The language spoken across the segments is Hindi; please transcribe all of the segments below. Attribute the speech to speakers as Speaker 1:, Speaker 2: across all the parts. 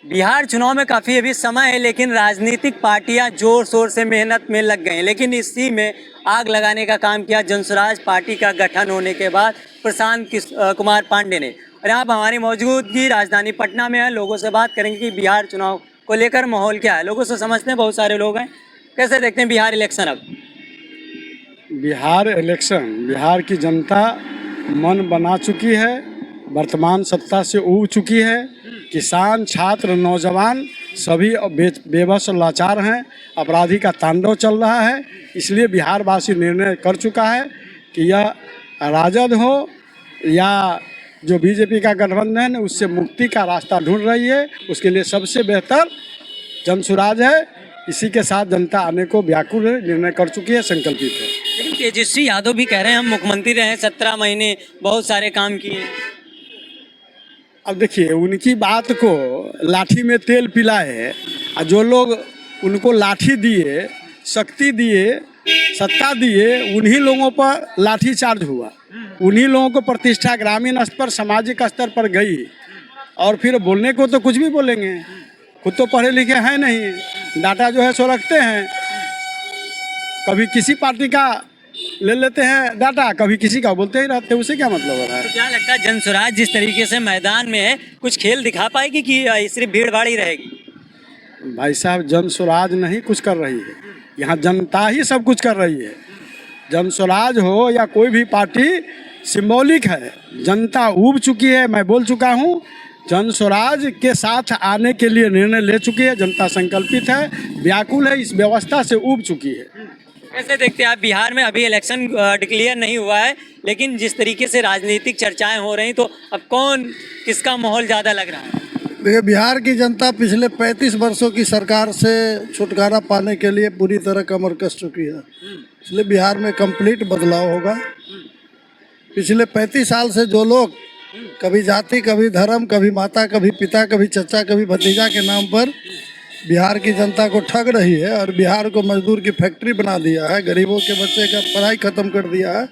Speaker 1: बिहार चुनाव में काफ़ी अभी समय है, लेकिन राजनीतिक पार्टियां जोर शोर से मेहनत में लग गई हैं। लेकिन इसी में आग लगाने का काम किया जनसुराज पार्टी का गठन होने के बाद प्रशांत कुमार पांडे ने। और यहाँ पर हमारी मौजूदगी राजधानी पटना में है। लोगों से बात करेंगे कि बिहार चुनाव को लेकर माहौल क्या है। लोगों से समझते हैं, बहुत सारे लोग हैं। कैसे देखते हैं बिहार इलेक्शन? अब
Speaker 2: बिहार इलेक्शन, बिहार की जनता मन बना चुकी है, वर्तमान सत्ता से ऊब चुकी है। किसान, छात्र, नौजवान सभी बेबस लाचार हैं। अपराधी का तांडव चल रहा है। इसलिए बिहारवासी निर्णय कर चुका है कि यह राजद हो या जो बीजेपी का गठबंधन है, उससे मुक्ति का रास्ता ढूंढ रही है। उसके लिए सबसे बेहतर जनसुराज है। इसी के साथ जनता आने को व्याकुल है, निर्णय कर चुकी है, संकल्पित है।
Speaker 1: लेकिन तेजस्वी यादव भी कह रहे हैं हम मुख्यमंत्री रहे 17 महीने, बहुत सारे काम किए।
Speaker 2: अब देखिए, उनकी बात को लाठी में तेल पिलाए और जो लोग उनको लाठी दिए, शक्ति दिए, सत्ता दिए, उन्हीं लोगों पर लाठी चार्ज हुआ। उन्हीं लोगों को प्रतिष्ठा ग्रामीण स्तर पर, सामाजिक स्तर पर गई। और फिर बोलने को तो कुछ भी बोलेंगे, खुद तो पढ़े लिखे हैं नहीं, डाटा जो है सो रखते हैं। कभी किसी पार्टी का ले लेते हैं डाटा, कभी किसी का बोलते ही रहते हैं। उसे क्या मतलब हो रहा है?
Speaker 1: तो क्या लगता है जनसुराज जिस तरीके से मैदान में है, कुछ खेल दिखा पाएगी कि सिर्फ भीड़ भाड़ ही रहेगी?
Speaker 2: भाई साहब, जनसुराज नहीं कुछ कर रही है, यहाँ जनता ही सब कुछ कर रही है। जनसुराज हो या कोई भी पार्टी सिंबॉलिक है। जनता ऊब चुकी है। मैं बोल चुका हूँ, जनसुराज के साथ आने के लिए निर्णय ले चुकी है। जनता संकल्पित है, व्याकुल है, इस व्यवस्था से ऊब चुकी है।
Speaker 1: कैसे देखते हैं आप? बिहार में अभी इलेक्शन डिक्लेयर नहीं हुआ है, लेकिन जिस तरीके से राजनीतिक चर्चाएं हो रही, तो अब कौन किसका माहौल ज़्यादा लग रहा है?
Speaker 3: देखिए, बिहार की जनता पिछले 35 वर्षों की सरकार से छुटकारा पाने के लिए पूरी तरह कमर कस चुकी है। इसलिए बिहार में कंप्लीट बदलाव होगा। पिछले 35 साल से जो लोग कभी जाति, कभी धर्म, कभी माता, कभी पिता, कभी चचा, कभी भतीजा के नाम पर बिहार की जनता को ठग रही है और बिहार को मजदूर की फैक्ट्री बना दिया है, गरीबों के बच्चे का पढ़ाई ख़त्म कर दिया है,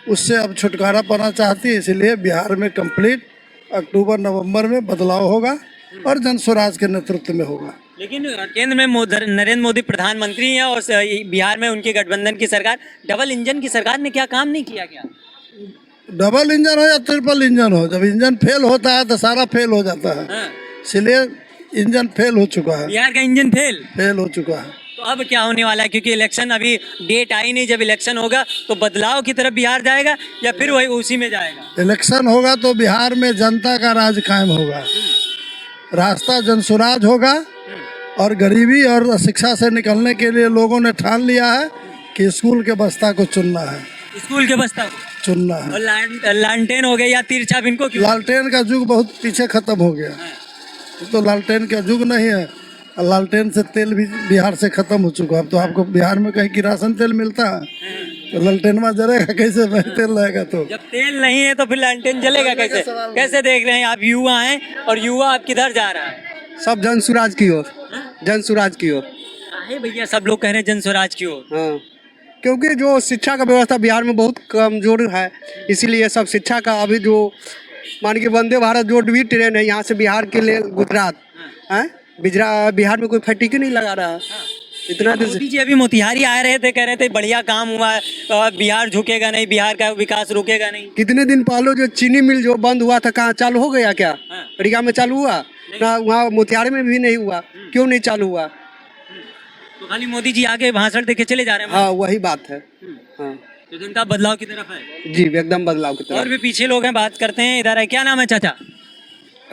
Speaker 3: उससे अब छुटकारा पाना चाहती है। इसलिए बिहार में कंप्लीट अक्टूबर नवंबर में बदलाव होगा और जनसुराज के नेतृत्व में होगा।
Speaker 1: लेकिन केंद्र में नरेंद्र मोदी प्रधानमंत्री हैं और बिहार में उनके गठबंधन की सरकार, डबल इंजन की सरकार ने क्या काम नहीं किया? क्या
Speaker 3: डबल इंजन हो या ट्रिपल इंजन हो, जब इंजन फेल होता है तो सारा फेल हो जाता है। इसलिए इंजन फेल हो चुका है।
Speaker 1: बिहार का इंजन फेल
Speaker 3: हो चुका है।
Speaker 1: तो अब क्या होने वाला है? क्योंकि इलेक्शन अभी डेट आई नहीं। जब इलेक्शन होगा तो बदलाव की तरफ बिहार जाएगा या फिर वही उसी में जाएगा?
Speaker 3: इलेक्शन होगा तो बिहार में जनता का राज कायम होगा, रास्ता जनसुराज होगा। और गरीबी और शिक्षा से निकलने के लिए लोगों ने ठान लिया है कि स्कूल के बस्ता को चुनना है।
Speaker 1: स्कूल के बस्ता को
Speaker 3: चुनना है।
Speaker 1: और लालटेन हो गया या तिरछा इनको क्यों?
Speaker 3: लालटेन का युग बहुत पीछे खत्म हो गया। तो लालटेन का युग नहीं है। लालटेन से तेल भी बिहार से खत्म हो चुका। अब तो आपको बिहार में कहीं किरासन तेल मिलता है तो लालटेन में जलेगा कैसे? तेल रहेगा तो।
Speaker 1: जब तेल नहीं है तो फिर लालटेन जलेगा कैसे? कैसे देख रहे हैं आप? युवा हैं और युवा आप किधर जा रहा है?
Speaker 4: सब जनसुराज की ओर, जनसुराज की ओर।
Speaker 1: काहे भैया सब लोग कह रहे हैं जनसुराज की ओर?
Speaker 4: हाँ, क्योंकि जो शिक्षा का व्यवस्था बिहार में बहुत कमजोर है, इसीलिए सब शिक्षा का अभी जो मान के वंदे भारत जो भी ट्रेन है यहाँ से बिहार के लिए गुजरात है, बिहार में कोई फटीक नहीं लगा रहा। इतना दिन
Speaker 1: मोदी जी अभी मोतिहारी आ रहे थे, कह रहे थे बढ़िया काम हुआ है, बिहार झुकेगा नहीं, बिहार का विकास रुकेगा नहीं।
Speaker 4: कितने दिन पहले जो चीनी मिल जो बंद हुआ था, कहाँ चालू हो गया? क्या रीगा में चालू हुआ? ना, वहाँ मोतिहारी में भी नहीं हुआ। क्यों नहीं चालू हुआ?
Speaker 1: तो खाली मोदी जी आगे भाषण देके चले जा रहे हैं।
Speaker 4: हाँ, वही बात है। हाँ,
Speaker 1: तो जनता बदलाव की तरफ है।
Speaker 4: जी, एकदम बदलाव की तरफ।
Speaker 1: और भी पीछे लोग हैं, बात करते हैं। इधर है, क्या नाम है चाचा?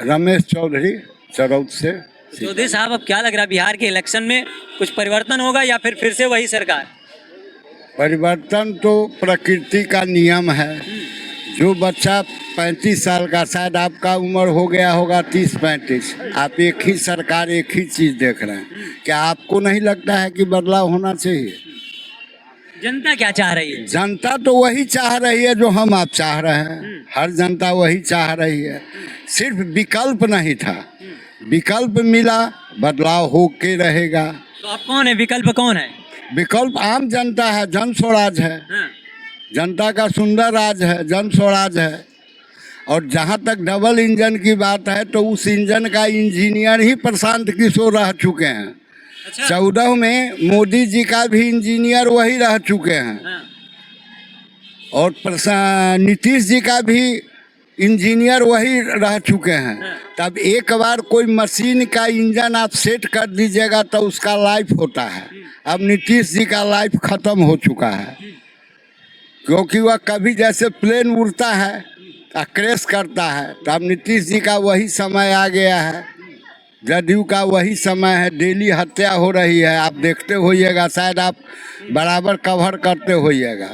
Speaker 2: रमेश चौधरी, चरौद से।
Speaker 1: चौधरी साहब, अब क्या लग रहा है बिहार के इलेक्शन में कुछ परिवर्तन होगा या फिर से वही सरकार?
Speaker 2: परिवर्तन तो प्रकृति का नियम है। जो बच्चा 35 साल का, शायद आपका उम्र हो गया होगा 30-35, आप एक ही सरकार, एक ही चीज़ देख रहे हैं। क्या आपको नहीं लगता है कि बदलाव होना चाहिए?
Speaker 1: जनता क्या चाह रही है?
Speaker 2: जनता तो वही चाह रही है जो हम आप चाह रहे हैं। हर जनता वही चाह रही है। सिर्फ विकल्प नहीं था, विकल्प मिला, बदलाव हो के रहेगा।
Speaker 1: तो अब कौन है विकल्प? कौन है
Speaker 2: विकल्प? आम जनता है, जनस्वराज है। जनता का सुंदर राज है, जनस्वराज है।
Speaker 5: और जहाँ तक डबल इंजन की बात है तो उस इंजन का इंजीनियर ही प्रशांत किशोर रह चुके हैं।
Speaker 1: अच्छा
Speaker 5: 14 में मोदी जी का भी इंजीनियर वही रह चुके हैं
Speaker 1: हाँ,
Speaker 5: और नीतीश जी का भी इंजीनियर वही रह चुके हैं। तब एक बार कोई मशीन का इंजन आप सेट कर दीजिएगा तो उसका लाइफ होता है। अब नीतीश जी का लाइफ खत्म हो चुका है, क्योंकि वह कभी जैसे प्लेन उड़ता है क्रैश करता है। तो अब नीतीश जी का वही समय आ गया है, जदयू का वही समय है। डेली हत्या हो रही है, आप देखते होइएगा, शायद आप बराबर कवर करते होइएगा।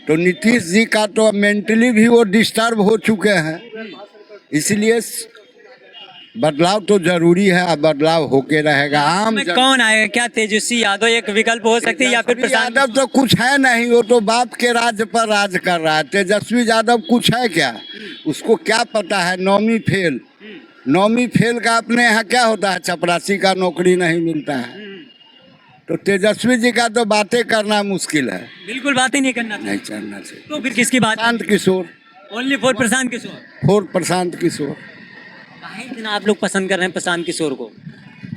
Speaker 5: तो नीतीश जी का तो मेंटली भी वो डिस्टर्ब हो चुके हैं, इसलिए बदलाव तो जरूरी है। अब बदलाव होके रहेगा। आम
Speaker 1: में कौन आएगा? क्या तेजस्वी यादव एक विकल्प हो सकती है या फिर प्रशांत?
Speaker 5: यादव तो कुछ है नहीं, वो तो बाप के राज पर राज कर रहा है। तेजस्वी यादव कुछ है क्या? उसको क्या पता है? नौवीं फेल, नौवीं फेल का अपने यहाँ क्या होता है? चपरासी का नौकरी नहीं मिलता है। तो तेजस्वी जी का तो बातें करना मुश्किल है,
Speaker 1: बिल्कुल बात ही नहीं करना था।
Speaker 5: नहीं करना चाहिए।
Speaker 1: तो फिर किसकी बात?
Speaker 5: Prashant Kishor,
Speaker 1: only for Prashant Kishor.
Speaker 5: For Prashant Kishor.
Speaker 1: काहे इतना आप लोग पसंद कर रहे हैं प्रशांत किशोर को?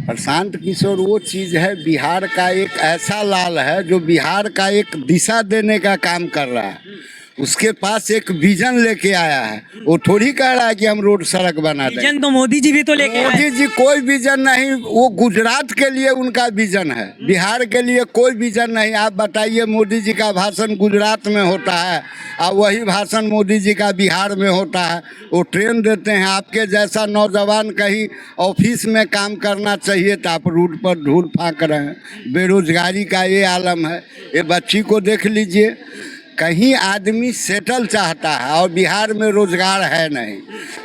Speaker 5: प्रशांत किशोर वो चीज़ है, बिहार का एक ऐसा लाल है जो बिहार का एक दिशा देने का काम कर रहा है। उसके पास एक विजन लेके आया है। वो थोड़ी कह रहा है कि हम रोड सड़क बना दें।
Speaker 1: विजन तो मोदी जी भी तो लेके आए।
Speaker 5: मोदी जी कोई विजन नहीं, वो गुजरात के लिए उनका विजन है, बिहार के लिए कोई विजन नहीं। आप बताइए, मोदी जी का भाषण गुजरात में होता है और वही भाषण मोदी जी का बिहार में होता है। वो ट्रेन देते हैं। आपके जैसा नौजवान कहीं ऑफिस में काम करना चाहिए तो आप रोड पर धूल फाँक रहे हैं। बेरोजगारी का ये आलम है। ये बच्ची को देख लीजिए, कहीं आदमी सेटल चाहता है और बिहार में रोजगार है नहीं।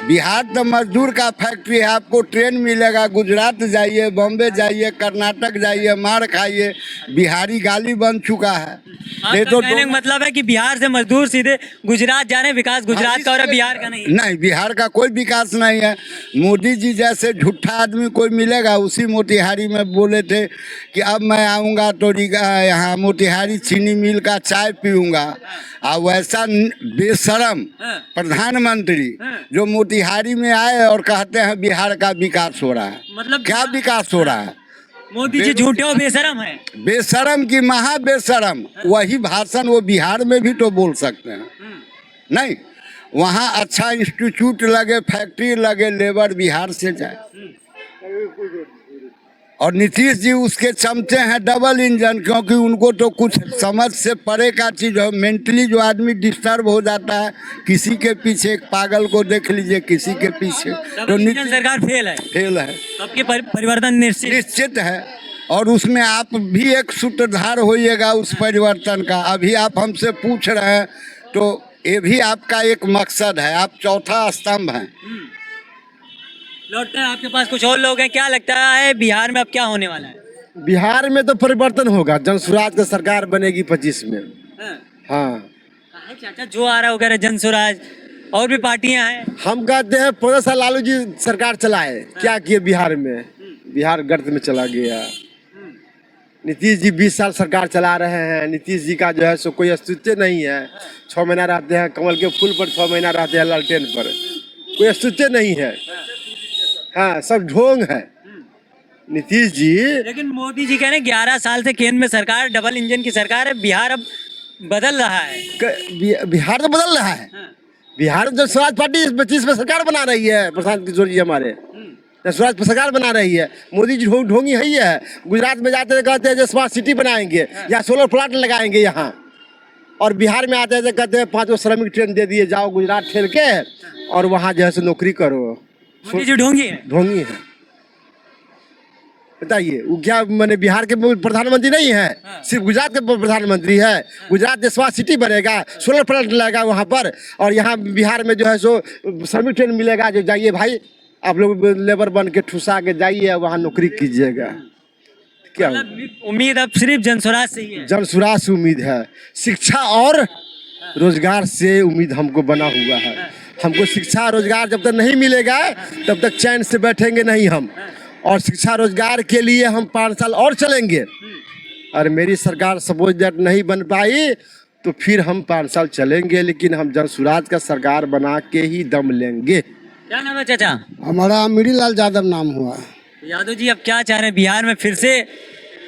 Speaker 5: बिहार तो मजदूर का फैक्ट्री है। आपको ट्रेन मिलेगा, गुजरात जाइए, बॉम्बे जाइए, कर्नाटक जाइए, मार खाइए। बिहारी गाली बन चुका है। ये
Speaker 1: तो कहने का मतलब है कि बिहार से मजदूर सीधे गुजरात जा रहे हैं। विकास गुजरात का और बिहार का नहीं।
Speaker 5: नहीं, बिहार का कोई विकास नहीं है। मोदी जी जैसे झूठा आदमी कोई मिलेगा। उसी मोतिहारी में बोले थे कि अब मैं आऊँगा तो यहाँ मोतिहारी चीनी मिल का चाय पीऊँगा। और वैसा बेशरम प्रधानमंत्री जो मोतिहारी में आए और कहते हैं बिहार का विकास हो रहा है।
Speaker 1: मतलब
Speaker 5: क्या विकास हो रहा है?
Speaker 1: मोदी जी झूठे और बेशरम है।
Speaker 5: बेशरम की महा बेशरम। वही भाषण वो बिहार में भी तो बोल सकते हैं। नहीं, वहाँ अच्छा इंस्टीट्यूट लगे, फैक्ट्री लगे, लेबर बिहार से जाए। और नीतीश जी उसके चमचे हैं डबल इंजन, क्योंकि उनको तो कुछ समझ से परे का चीज़ है। मेंटली जो आदमी डिस्टर्ब हो जाता है, किसी के पीछे, एक पागल को देख लीजिए, किसी के पीछे। तो
Speaker 1: नीतीश सरकार फेल है,
Speaker 5: फेल है,
Speaker 1: आपके परिवर्तन
Speaker 5: निश्चित है। और उसमें आप भी एक सूत्रधार होइएगा उस परिवर्तन का। अभी आप हमसे पूछ रहे हैं तो ये भी आपका एक मकसद है। आप चौथा स्तंभ हैं।
Speaker 1: लौटते हैं आपके पास कुछ और लोग हैं। क्या लगता है बिहार में अब क्या होने वाला है?
Speaker 6: बिहार में तो परिवर्तन होगा। जनसुराज का सरकार बनेगी 25 में। हाँ,
Speaker 1: चाचा जो आ रहा है वगैरह जनसुराज, और भी पार्टियां हैं।
Speaker 6: हम कहते हैं 15 साल लालू जी सरकार चलाए, क्या किए बिहार में? बिहार गर्त में चला गया। नीतीश जी 20 साल सरकार चला रहे हैं। नीतीश जी का जो है सो कोई अस्तित्व नहीं है। 6 महीना रहते हैं कमल के फूल पर, 6 महीना रहते हैं लालटेन पर, कोई अस्तित्व नहीं है। हाँ, सब ढोंग है नीतीश जी।
Speaker 1: लेकिन मोदी जी कह रहे हैं 11 साल से केंद्र में सरकार, डबल इंजन की सरकार है। बिहार अब बदल रहा है।
Speaker 6: बिहार तो बदल रहा है। बिहार में जब स्वराज पार्टी 25 में सरकार बना रही है, प्रशांत किशोर जी हमारे स्वराज सरकार बना रही है। मोदी जी ढोंगी है ही है। गुजरात में जाते कहते हैं जो स्मार्ट सिटी बनाएंगे या सोलर प्लांट लगाएंगे यहाँ, और बिहार में आते हैं कहते हैं 5 श्रमिक ट्रेन दे दिए, जाओ गुजरात ठेल के और वहाँ जो है सो नौकरी करो।
Speaker 1: मोदी जी ढोंगी है।
Speaker 6: ढोंगी है। बताइए, वो क्या मैंने बिहार के प्रधानमंत्री नहीं है, सिर्फ गुजरात के प्रधानमंत्री है। गुजरात में स्मार्ट सिटी बनेगा, सोलर प्लांट लगेगा वहाँ पर, और यहाँ बिहार में जो है सो श्रमिक ट्रेन मिलेगा। जो जाइए भाई, आप लोग लेबर बन के ठुसा के जाइए, वहाँ नौकरी कीजिएगा। क्या
Speaker 1: उम्मीद अब सिर्फ जनसुराज से ही है?
Speaker 6: जनसुराज से उम्मीद है। शिक्षा और रोजगार से उम्मीद हमको बना हुआ है। हमको शिक्षा रोजगार जब तक नहीं मिलेगा तब तक चैन से बैठेंगे नहीं हम। और शिक्षा रोजगार के लिए हम 5 साल और चलेंगे। और मेरी सरकार सपोज दैट नहीं बन पाई तो फिर हम 5 साल चलेंगे, लेकिन हम जनसुराज का सरकार बना के ही दम लेंगे।
Speaker 1: क्या नाम है चाचा?
Speaker 3: हमारा मिरीलाल यादव नाम हुआ।
Speaker 1: यादव जी, अब क्या चाह रहे हैं बिहार में फिर से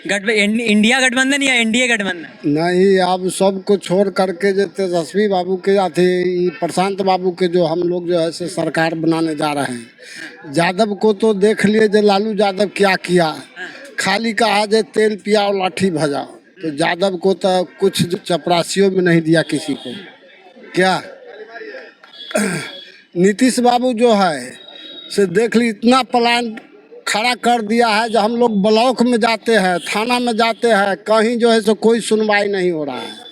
Speaker 1: इंडिया गठबंधन या एनडीए गठबंधन?
Speaker 3: नहीं, अब सबको छोड़ करके जो तेजस्वी बाबू के थे, प्रशांत बाबू के जो हम लोग जो है से सरकार बनाने जा रहे हैं। यादव को तो देख लिए जो लालू यादव क्या किया, खाली कहा जे तेल पिया और लाठी भजा। तो यादव को तो कुछ चपरासियों में नहीं दिया किसी को। क्या नीतीश बाबू जो है से देख ली, इतना प्लान खड़ा कर दिया है। जब हम लोग ब्लॉक में जाते हैं, थाना में जाते हैं, कहीं जो है सो कोई सुनवाई नहीं हो रहा है।